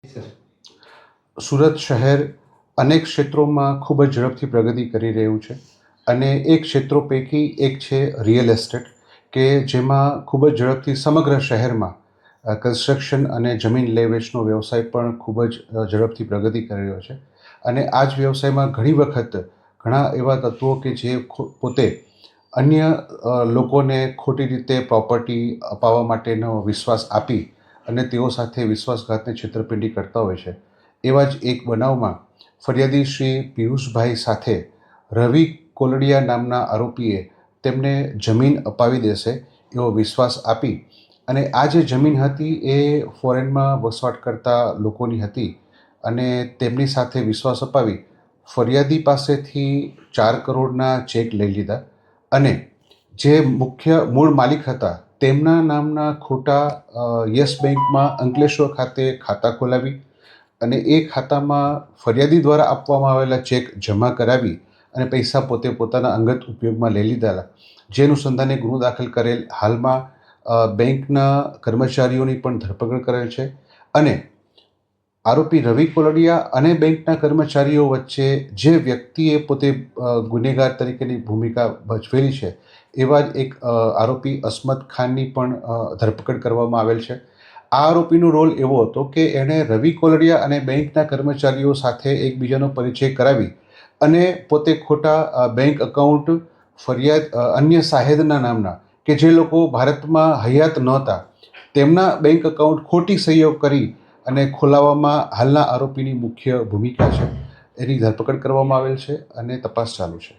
સુરત શહેર અનેક ક્ષેત્રોમાં ખૂબ જ ઝડપથી પ્રગતિ કરી રહ્યું છે અને એ ક્ષેત્રો પૈકી એક છે રિયલ એસ્ટેટ, કે જેમાં ખૂબ જ ઝડપથી સમગ્ર શહેરમાં કન્સ્ટ્રક્શન અને જમીન લે વેચનો વ્યવસાય પણ ખૂબ જ ઝડપથી પ્રગતિ કરી રહ્યો છે. અને આ જ વ્યવસાયમાં ઘણી વખત ઘણા એવા તત્વો કે જે પોતે અન્ય લોકોને ખોટી રીતે પ્રોપર્ટી અપાવવા માટેનો વિશ્વાસ આપી અને તેઓ સાથે વિશ્વાસઘાતની છેતરપિંડી કરતા હોય છે. એવા જ એક બનાવમાં ફરિયાદી શ્રી પિયુષભાઈ સાથે રવિ કોલડિયા નામના આરોપીએ તેમને જમીન અપાવી દેશે એવો વિશ્વાસ આપી અને આ જે જમીન હતી એ ફોરેનમાં વસવાટ કરતા લોકોની હતી અને તેમની સાથે વિશ્વાસ અપાવી ફરિયાદી પાસેથી 4 કરોડના ચેક લઈ લીધા અને જે મુખ્ય મૂળ માલિક હતા તેમના નામના ખોટા યસ બેંકમાં અંકલેશ્વર ખાતે ખાતા ખોલાવી અને એ ખાતામાં ફરિયાદી દ્વારા આપવામાં આવેલા ચેક જમા કરાવી અને પૈસા પોતે પોતાના અંગત ઉપયોગમાં લઈ લીધેલા. જે અનુસંધાને ગુનો દાખલ કરેલ. હાલમાં બેંકના કર્મચારીઓની પણ ધરપકડ કરેલ છે અને આરોપી રવિ કોલડિયા અને બેંકના કર્મચારીઓ વચ્ચે જે વ્યક્તિએ પોતે ગુનેગાર તરીકેની ભૂમિકા ભજવેલી છે એવા જ એક આરોપી અસમત ખાનની પણ ધરપકડ કરવામાં આવેલ છે. આ આરોપીનો રોલ એવો હતો કે એણે રવિ કોલડિયા અને બેંકના કર્મચારીઓ સાથે એકબીજાનો પરિચય કરાવી અને પોતે ખોટા બેંક અકાઉન્ટ અન્ય સાહેદના નામના, કે જે લોકો ભારતમાં હયાત નહોતા, તેમના બેંક અકાઉન્ટ ખોટી સહીઓ કરી અને ખોલાવવામાં હાલના આરોપીની મુખ્ય ભૂમિકા છે. એની ધરપકડ કરવામાં આવેલ છે અને તપાસ ચાલુ છે.